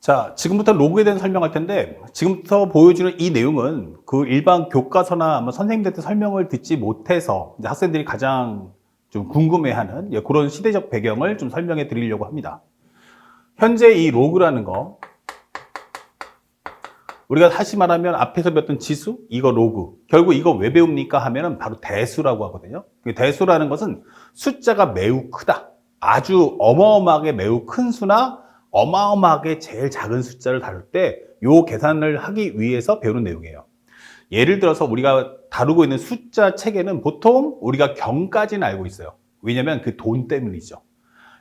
자, 지금부터 로그에 대해서 설명할 텐데, 지금부터 보여주는 이 내용은 그 일반 교과서나 뭐 선생님들한테 설명을 듣지 못해서 이제 학생들이 가장 좀 궁금해하는 그런 시대적 배경을 좀 설명해 드리려고 합니다. 현재 이 로그라는 거, 우리가 다시 말하면 앞에서 배웠던 지수, 이거 로그. 결국 이거 왜 배웁니까 하면은 바로 대수라고 하거든요. 대수라는 것은 숫자가 매우 크다. 아주 어마어마하게 매우 큰 수나 어마어마하게 제일 작은 숫자를 다룰 때 요 계산을 하기 위해서 배우는 내용이에요. 예를 들어서 우리가 다루고 있는 숫자 체계는 보통 우리가 경까지는 알고 있어요. 왜냐면 그 돈 때문이죠.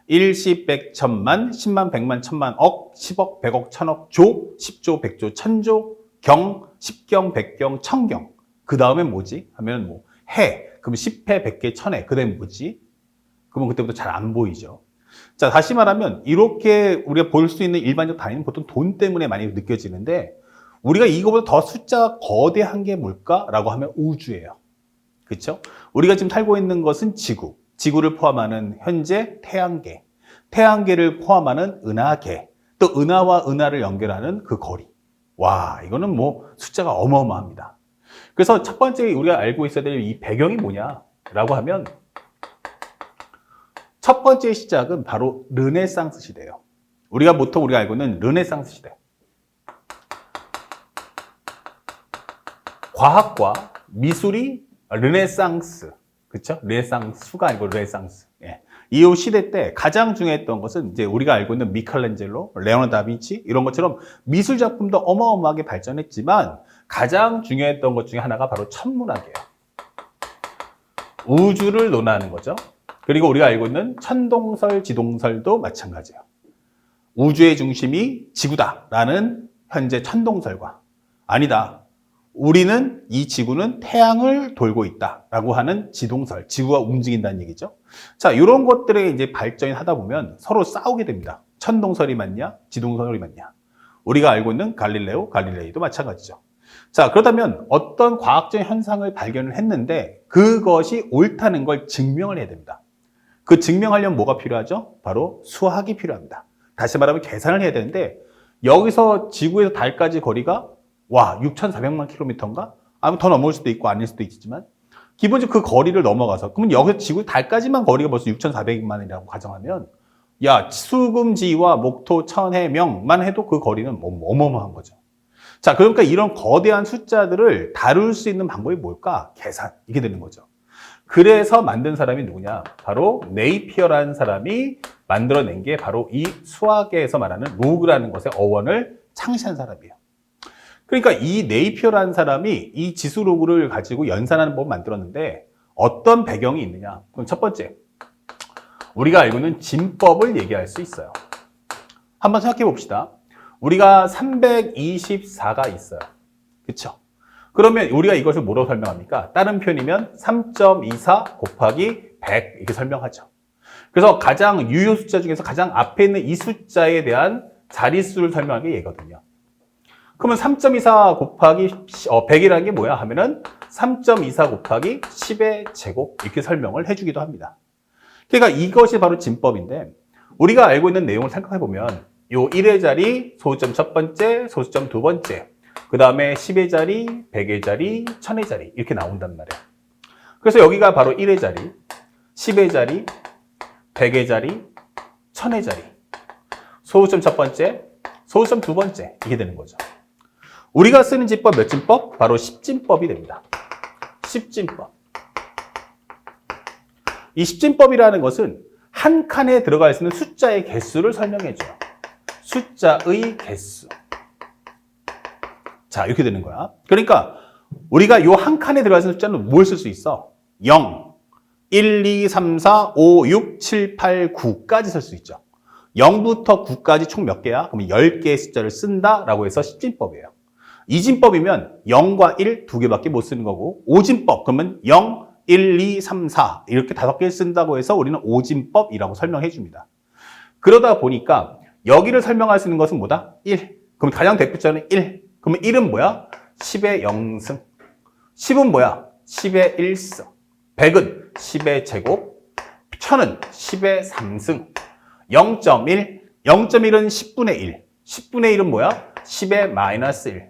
1, 10, 100, 1000만, 10만, 100만, 1000만, 억, 10억, 100억, 1000억, 조, 10조, 100조, 1000조, 경, 10경, 100경, 1000경. 그 다음에 뭐지? 하면 뭐 해. 그럼 10해, 100개, 1000해. 그 다음에 뭐지? 그러면 그때부터 잘 안 보이죠. 자, 다시 말하면 이렇게 우리가 볼 수 있는 일반적 단위는 보통 돈 때문에 많이 느껴지는데 우리가 이거보다 더 숫자가 거대한 게 뭘까라고 하면 우주예요. 그렇죠? 우리가 지금 살고 있는 것은 지구. 지구를 포함하는 현재 태양계. 태양계를 포함하는 은하계. 또 은하와 은하를 연결하는 그 거리. 와, 이거는 뭐 숫자가 어마어마합니다. 그래서 첫 번째 우리가 알고 있어야 될 이 배경이 뭐냐라고 하면 첫 번째 시작은 바로 르네상스 시대예요. 보통 우리가 알고 있는 르네상스 시대. 과학과 미술이 르네상스, 그렇죠? 르네상스가 아니고 르네상스. 예. 이 시대 때 가장 중요했던 것은 이제 우리가 알고 있는 미켈란젤로, 레오나르도 다빈치 이런 것처럼 미술 작품도 어마어마하게 발전했지만 가장 중요했던 것 중에 하나가 바로 천문학이에요. 우주를 논하는 거죠. 그리고 우리가 알고 있는 천동설, 지동설도 마찬가지예요. 우주의 중심이 지구다라는 현재 천동설과 아니다. 우리는 이 지구는 태양을 돌고 있다라고 하는 지동설, 지구가 움직인다는 얘기죠. 자, 이런 것들에 이제 발전이 하다 보면 서로 싸우게 됩니다. 천동설이 맞냐, 지동설이 맞냐. 우리가 알고 있는 갈릴레이도 마찬가지죠. 자, 그렇다면 어떤 과학적 현상을 발견을 했는데 그것이 옳다는 걸 증명을 해야 됩니다. 그 증명하려면 뭐가 필요하죠? 바로 수학이 필요합니다. 다시 말하면 계산을 해야 되는데 여기서 지구에서 달까지 거리가 6,400만 킬로미터인가? 아니면 더 넘을 수도 있고 아닐 수도 있지만 기본적으로 그 거리를 넘어가서 그러면 여기서 지구 달까지만 거리가 벌써 6,400만이라고 가정하면 수금지와 목토, 천해, 명만 해도 그 거리는 어마어마한 거죠. 자, 그러니까 이런 거대한 숫자들을 다룰 수 있는 방법이 뭘까? 계산. 이게 되는 거죠. 그래서 만든 사람이 누구냐? 바로 네이피어라는 사람이 만들어낸 게 바로 이 수학에서 말하는 로그라는 것의 어원을 창시한 사람이에요. 그러니까 이 네이피어라는 사람이 이 지수 로그를 가지고 연산하는 법을 만들었는데 어떤 배경이 있느냐? 그럼 첫 번째, 우리가 알고 있는 진법을 얘기할 수 있어요. 한번 생각해 봅시다. 우리가 324가 있어요. 그렇죠? 그러면 우리가 이것을 뭐라고 설명합니까? 다른 표현이면 3.24 곱하기 100 이렇게 설명하죠. 그래서 가장 유효 숫자 중에서 가장 앞에 있는 이 숫자에 대한 자릿수를 설명하는 게 얘거든요. 그러면 3.24 곱하기 100이라는 게 뭐야 하면은 3.24 곱하기 10의 제곱 이렇게 설명을 해주기도 합니다. 그러니까 이것이 바로 진법인데 우리가 알고 있는 내용을 생각해 보면 요 1의 자리, 소수점 첫 번째, 소수점 두 번째, 그 다음에 10의 자리, 100의 자리, 1000의 자리 이렇게 나온단 말이에요. 그래서 여기가 바로 1의 자리, 10의 자리, 100의 자리, 1000의 자리, 소수점 첫 번째, 소수점 두 번째 이게 되는 거죠. 우리가 쓰는 진법 몇 진법? 바로 10진법이 됩니다. 10진법. 이 10진법이라는 것은 한 칸에 들어갈 수 있는 숫자의 개수를 설명해줘요. 숫자의 개수. 자, 이렇게 되는 거야. 그러니까 우리가 이 한 칸에 들어갈 수 있는 숫자는 뭘 쓸 수 있어? 0, 1, 2, 3, 4, 5, 6, 7, 8, 9까지 쓸 수 있죠. 0부터 9까지 총 몇 개야? 그러면 10개의 숫자를 쓴다라고 해서 10진법이에요. 2진법이면 0과 1 두 개밖에 못 쓰는 거고 5진법 그러면 0, 1, 2, 3, 4 이렇게 5개 쓴다고 해서 우리는 5진법이라고 설명해 줍니다. 그러다 보니까 여기를 설명할 수 있는 것은 뭐다? 1. 그럼 가장 대표자는 1. 그러면 1은 뭐야? 10의 0승. 10은 뭐야? 10의 1승. 100은 10의 제곱. 1000은 10의 3승. 0.1. 0.1은 10분의 1. 10분의 1은 뭐야? 10의 마이너스 1.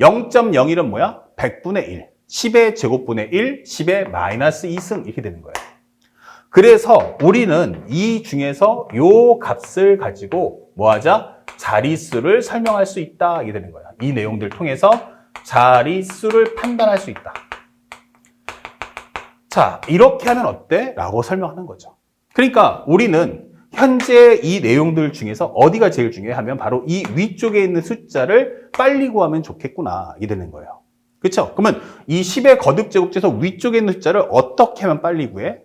0.01은 뭐야? 100분의 1. 10의 제곱분의 1, 10의 마이너스 2승 이렇게 되는 거예요. 그래서 우리는 이 중에서 요 값을 가지고 뭐 하자? 자릿수를 설명할 수 있다 이게 되는 거야. 이 내용들을 통해서 자릿수를 판단할 수 있다. 자, 이렇게 하면 어때? 라고 설명하는 거죠. 그러니까 우리는 현재 이 내용들 중에서 어디가 제일 중요해 하면 바로 이 위쪽에 있는 숫자를 빨리 구하면 좋겠구나 이게 되는 거예요. 그렇죠? 그러면 이 10의 거듭제곱제에서 위쪽에 있는 숫자를 어떻게 하면 빨리 구해?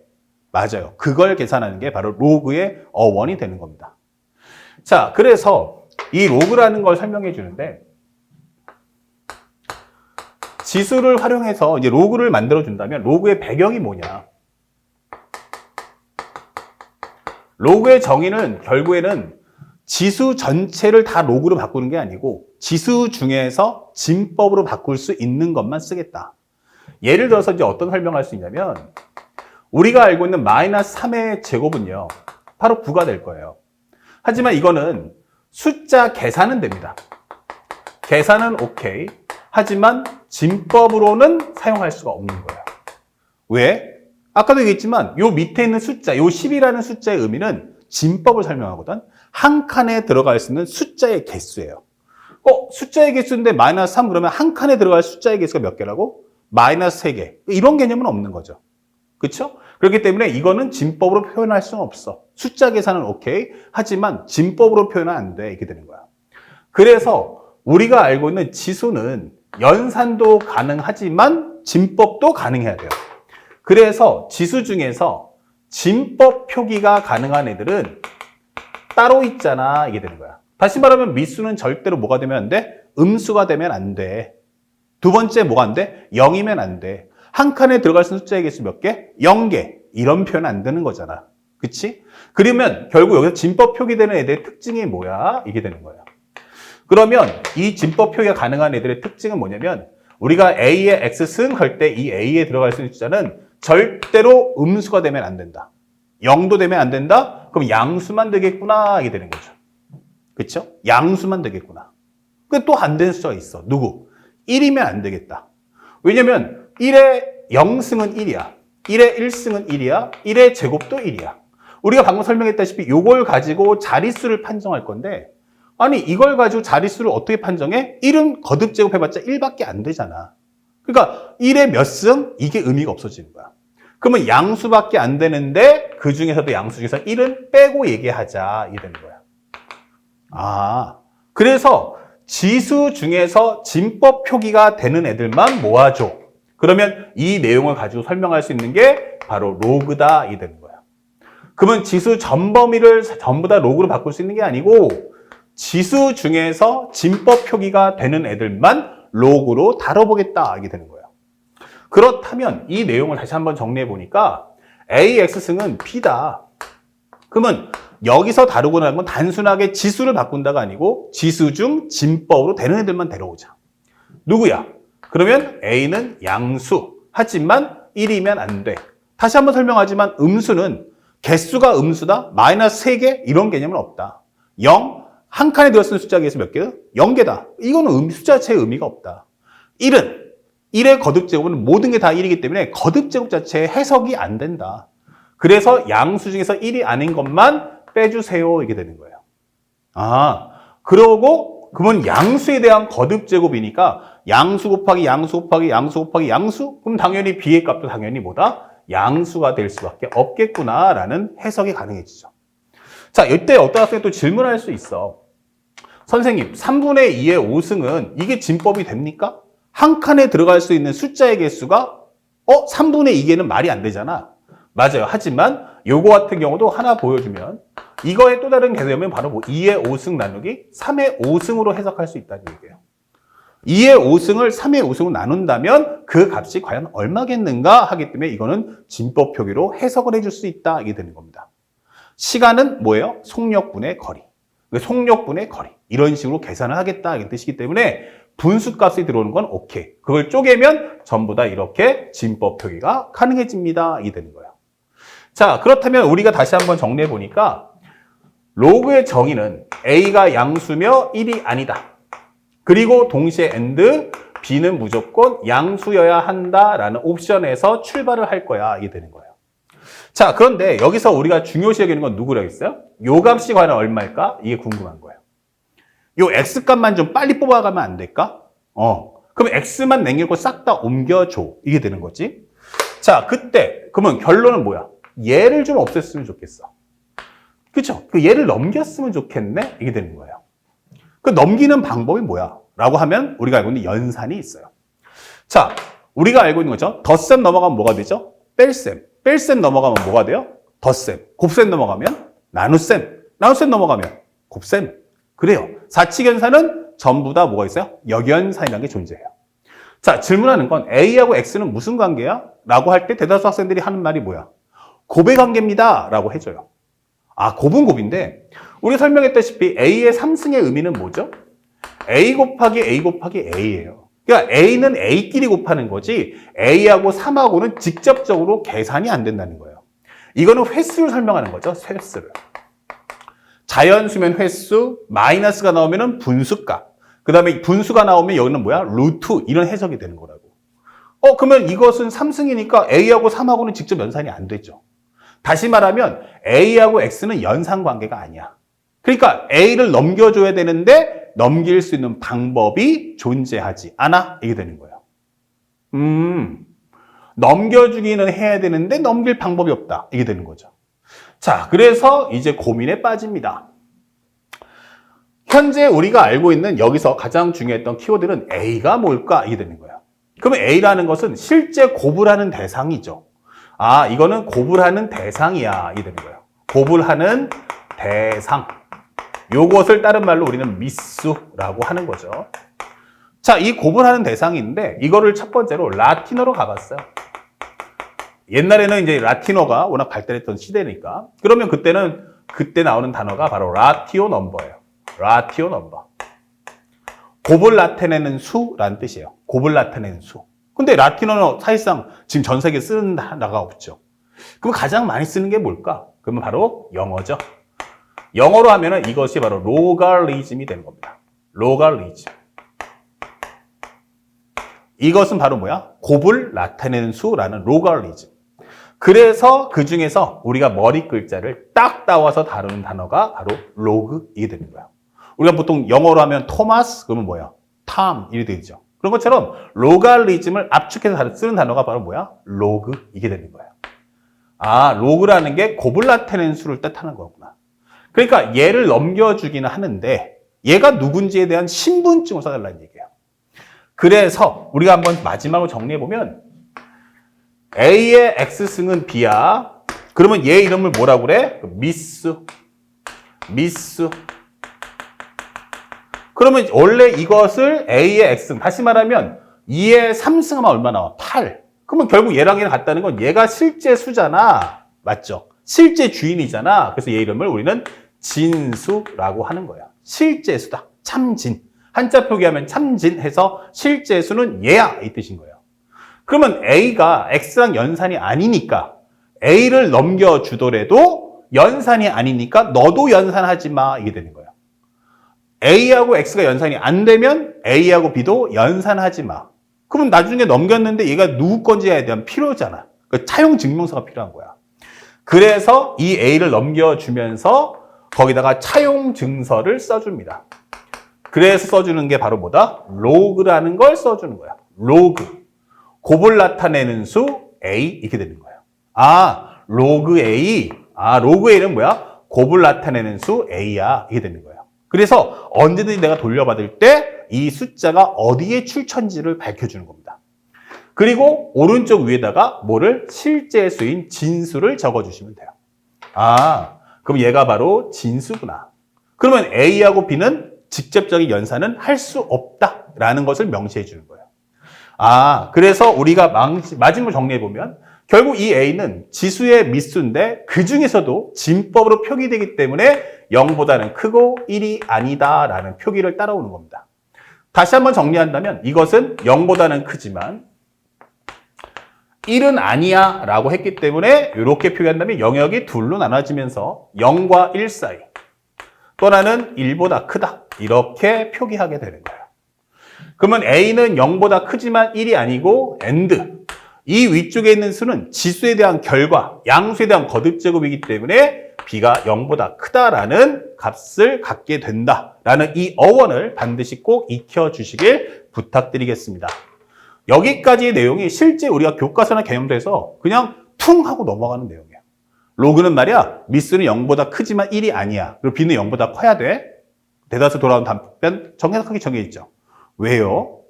맞아요. 그걸 계산하는 게 바로 로그의 어원이 되는 겁니다. 자, 그래서 이 로그라는 걸 설명해 주는데 지수를 활용해서 이제 로그를 만들어 준다면 로그의 배경이 뭐냐? 로그의 정의는 결국에는 지수 전체를 다 로그로 바꾸는 게 아니고 지수 중에서 진법으로 바꿀 수 있는 것만 쓰겠다. 예를 들어서 이제 어떤 설명할 수 있냐면 우리가 알고 있는 마이너스 3의 제곱은요. 바로 9가 될 거예요. 하지만 이거는 숫자 계산은 됩니다. 계산은 오케이. 하지만 진법으로는 사용할 수가 없는 거예요. 왜? 아까도 얘기했지만 요 밑에 있는 숫자, 요 10이라는 숫자의 의미는 진법을 설명하거든. 한 칸에 들어갈 수 있는 숫자의 개수예요. 숫자의 개수인데 마이너스 3 그러면 한 칸에 들어갈 숫자의 개수가 몇 개라고? 마이너스 3개. 이런 개념은 없는 거죠. 그렇죠? 그렇기 때문에 이거는 진법으로 표현할 수는 없어. 숫자 계산은 오케이. 하지만 진법으로 표현은 안 돼. 이렇게 되는 거야. 그래서 우리가 알고 있는 지수는 연산도 가능하지만 진법도 가능해야 돼요. 그래서 지수 중에서 진법 표기가 가능한 애들은 따로 있잖아. 이게 되는 거야. 다시 말하면 미수는 절대로 뭐가 되면 안 돼? 음수가 되면 안 돼. 두 번째 뭐가 안 돼? 0이면 안 돼. 한 칸에 들어갈 수 있는 숫자의 개수 몇 개? 0개. 이런 표현 안 되는 거잖아. 그치? 그러면 결국 여기서 진법 표기되는 애들의 특징이 뭐야? 이게 되는 거야. 그러면 이 진법 표기가 가능한 애들의 특징은 뭐냐면 우리가 A의 X승 할 때 이 A에 들어갈 수 있는 숫자는 절대로 음수가 되면 안 된다. 0도 되면 안 된다? 그럼 양수만 되겠구나. 이게 되는 거죠. 그쵸? 양수만 되겠구나. 그 또 안 되는 숫자가 있어. 누구? 1이면 안 되겠다. 왜냐면 1의 0승은 1이야. 1의 1승은 1이야. 1의 제곱도 1이야. 우리가 방금 설명했다시피 이걸 가지고 자릿수를 판정할 건데 아니 이걸 가지고 자릿수를 어떻게 판정해? 1은 거듭제곱 해봤자 1밖에 안 되잖아. 그러니까 1의 몇 승? 이게 의미가 없어지는 거야. 그러면 양수밖에 안 되는데 그 중에서도 양수 중에서 1은 빼고 얘기하자. 이게 되는 거야. 그래서 지수 중에서 진법 표기가 되는 애들만 모아줘. 그러면 이 내용을 가지고 설명할 수 있는 게 바로 로그다. 이 되는 거야. 그러면 지수 전 범위를 전부 다 로그로 바꿀 수 있는 게 아니고 지수 중에서 진법 표기가 되는 애들만 로그로 다뤄보겠다. 이게 되는 거예요. 그렇다면 이 내용을 다시 한번 정리해 보니까 AX승은 B다. 그러면 여기서 다루고 나는 건 단순하게 지수를 바꾼다가 아니고 지수 중 진법으로 되는 애들만 데려오자. 누구야? 그러면 A는 양수. 하지만 1이면 안 돼. 다시 한번 설명하지만 음수는 개수가 음수다? 마이너스 3개? 이런 개념은 없다. 0, 한 칸에 들어쓰는 숫자 개수 몇 개야? 0개다. 이거는 숫자 자체의 의미가 없다. 1은 1의 거듭제곱은 모든 게 다 1이기 때문에 거듭제곱 자체의 해석이 안 된다. 그래서 양수 중에서 1이 아닌 것만 빼주세요. 이게 되는 거예요. 그러고 그러면 양수에 대한 거듭제곱이니까 양수 곱하기 양수 곱하기 양수 곱하기 양수? 그럼 당연히 B의 값도 당연히 뭐다? 양수가 될 수밖에 없겠구나라는 해석이 가능해지죠. 자, 이때 어떤 학생이 또 질문할 수 있어. 선생님, 3분의 2의 5승은 이게 진법이 됩니까? 한 칸에 들어갈 수 있는 숫자의 개수가 3분의 2개는 말이 안 되잖아. 맞아요. 하지만 요거 같은 경우도 하나 보여주면 이거의 또 다른 개념은 바로 2의 5승 나누기 3의 5승으로 해석할 수 있다는 얘기예요. 2의 5승을 3의 5승으로 나눈다면 그 값이 과연 얼마겠는가 하기 때문에 이거는 진법 표기로 해석을 해줄 수 있다. 이게 되는 겁니다. 시간은 뭐예요? 속력분의 거리. 속력분의 거리. 이런 식으로 계산을 하겠다. 이 뜻이기 때문에 분수값이 들어오는 건 오케이. 그걸 쪼개면 전부 다 이렇게 진법 표기가 가능해집니다. 이 되는 거예요. 자, 그렇다면 우리가 다시 한번 정리해 보니까 로그의 정의는 A가 양수며 1이 아니다. 그리고 동시에 and B는 무조건 양수여야 한다라는 옵션에서 출발을 할 거야. 이게 되는 거예요. 자, 그런데 여기서 우리가 중요시 여기는 건 누구라고 했어요? 요 값이 과연 얼마일까? 이게 궁금한 거예요. 요 X값만 좀 빨리 뽑아가면 안 될까? 그럼 X만 남기고 싹 다 옮겨줘. 이게 되는 거지. 자, 그때 그러면 결론은 뭐야? 얘를 좀 없앴으면 좋겠어. 그쵸? 그 얘를 넘겼으면 좋겠네? 이게 되는 거예요. 그 넘기는 방법이 뭐야? 라고 하면 우리가 알고 있는 연산이 있어요. 자, 우리가 알고 있는 거죠. 덧셈 넘어가면 뭐가 되죠? 뺄셈. 뺄셈 넘어가면 뭐가 돼요? 덧셈. 곱셈 넘어가면 나눗셈. 나눗셈 넘어가면 곱셈. 그래요. 사칙연산은 전부 다 뭐가 있어요? 역연산이라는 게 존재해요. 자, 질문하는 건 A하고 X는 무슨 관계야? 라고 할 때 대다수 학생들이 하는 말이 뭐야? 곱의 관계입니다. 라고 해줘요. 아, 곱은 곱인데 우리가 설명했다시피 A의 3승의 의미는 뭐죠? A 곱하기 A 곱하기 A예요. 그러니까 A는 A끼리 곱하는 거지 A하고 3하고는 직접적으로 계산이 안 된다는 거예요. 이거는 횟수를 설명하는 거죠. 횟수를. 자연수면 횟수, 마이너스가 나오면 분수값. 그 다음에 분수가 나오면 여기는 뭐야? 루트 이런 해석이 되는 거라고. 그러면 이것은 3승이니까 A하고 3하고는 직접 연산이 안 되죠. 다시 말하면 A하고 X는 연산 관계가 아니야. 그러니까 A를 넘겨줘야 되는데 넘길 수 있는 방법이 존재하지 않아. 이게 되는 거예요. 넘겨주기는 해야 되는데 넘길 방법이 없다. 이게 되는 거죠. 자, 그래서 이제 고민에 빠집니다. 현재 우리가 알고 있는 여기서 가장 중요했던 키워드는 A가 뭘까? 이게 되는 거예요. 그러면 A라는 것은 실제 곱을 대상이죠. 아, 이거는 곱을 대상이야. 이게 되는 거예요. 곱을 대상. 요것을 다른 말로 우리는 미수라고 하는 거죠. 자, 이 곱을 대상인데 이거를 첫 번째로 라틴어로 가봤어요. 옛날에는 이제 라틴어가 워낙 발달했던 시대니까. 그러면 그때 나오는 단어가 바로 라티오 넘버예요. 라티오 넘버. 곱을 나타내는 수라는 뜻이에요. 곱을 나타내는 수. 근데 라틴어는 사실상 지금 전 세계에 쓰는 단어가 없죠. 그럼 가장 많이 쓰는 게 뭘까? 그러면 바로 영어죠. 영어로 하면은 이것이 바로 로가리즘이 되는 겁니다. 로가리즘. 이것은 바로 뭐야? 곱을 나타내는 수라는 로가리즘. 그래서 그 중에서 우리가 머리 글자를 딱 따와서 다루는 단어가 바로 로그 이게 되는 거야. 우리가 보통 영어로 하면 토마스 그러면 뭐야? 탐 이렇게 되죠. 그런 것처럼 로가리즘을 압축해서 쓰는 단어가 바로 뭐야? 로그 이게 되는 거예요. 아, 로그라는 게 곱을 나타내는 수를 뜻하는 거구나. 그러니까 얘를 넘겨주기는 하는데 얘가 누군지에 대한 신분증을 써달라는 얘기예요. 그래서 우리가 한번 마지막으로 정리해보면 A의 X승은 B야. 그러면 얘 이름을 뭐라고 그래? 미수. 그러면 원래 이것을 A의 X승, 다시 말하면 2의 3승하면 얼마 나와? 8. 그러면 결국 얘랑 얘랑 같다는 건 얘가 실제 수잖아. 맞죠? 실제 주인이잖아. 그래서 얘 이름을 우리는 진수라고 하는 거야. 실제 수다. 참진. 한자 표기하면 참진해서 실제 수는 얘야. 이 뜻인 거예요. 그러면 A가 X랑 연산이 아니니까 A를 넘겨주더라도 연산이 아니니까 너도 연산하지 마. 이게 되는 거예요. A하고 X가 연산이 안 되면 A하고 B도 연산하지 마. 그럼 나중에 넘겼는데 얘가 누구 건지에 대한 필요잖아. 그 차용 증명서가 필요한 거야. 그래서 이 A를 넘겨주면서 거기다가 차용 증서를 써줍니다. 그래서 써주는 게 바로 뭐다? 로그라는 걸 써주는 거야. 로그. 곱을 나타내는 수 A 이렇게 되는 거예요. 아, 로그 A. 아, 로그 A는 뭐야? 곱을 나타내는 수 A야. 이게 되는 거예요. 그래서 언제든지 내가 돌려받을 때 이 숫자가 어디에 출처인지를 밝혀주는 겁니다. 그리고 오른쪽 위에다가 뭐를? 실제 수인 진수를 적어주시면 돼요. 아, 그럼 얘가 바로 진수구나. 그러면 A하고 B는 직접적인 연산은 할 수 없다라는 것을 명시해 주는 거예요. 아, 그래서 우리가 마지막으로 정리해보면 결국 이 A는 지수의 미수인데 그 중에서도 진법으로 표기되기 때문에 0보다는 크고 1이 아니다라는 표기를 따라오는 겁니다. 다시 한번 정리한다면 이것은 0보다는 크지만 1은 아니야 라고 했기 때문에 이렇게 표기한다면 영역이 둘로 나눠지면서 0과 1 사이 또 하나는 1보다 크다. 이렇게 표기하게 되는 거예요. 그러면 A는 0보다 크지만 1이 아니고 AND. 이 위쪽에 있는 수는 지수에 대한 결과, 양수에 대한 거듭제곱이기 때문에 B가 0보다 크다라는 값을 갖게 된다라는 이 어원을 반드시 꼭 익혀주시길 부탁드리겠습니다. 여기까지의 내용이 실제 우리가 교과서나 개념도에서 그냥 퉁 하고 넘어가는 내용이에요. 로그는 말이야, 미수는 0보다 크지만 1이 아니야. 그리고 B는 0보다 커야 돼. 대다수 돌아온 답변 정확하게 정해있죠. 왜요?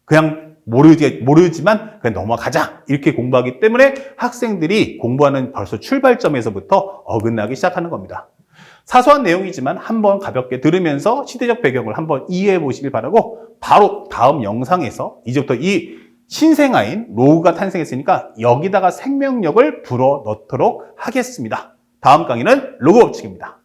그냥 모르지만 그냥 넘어가자 이렇게 공부하기 때문에 학생들이 공부하는 벌써 출발점에서부터 어긋나기 시작하는 겁니다. 사소한 내용이지만 한번 가볍게 들으면서 시대적 배경을 한번 이해해 보시길 바라고 바로 다음 영상에서 이제부터 이 신생아인 로그가 탄생했으니까 여기다가 생명력을 불어 넣도록 하겠습니다. 다음 강의는 로그 법칙입니다.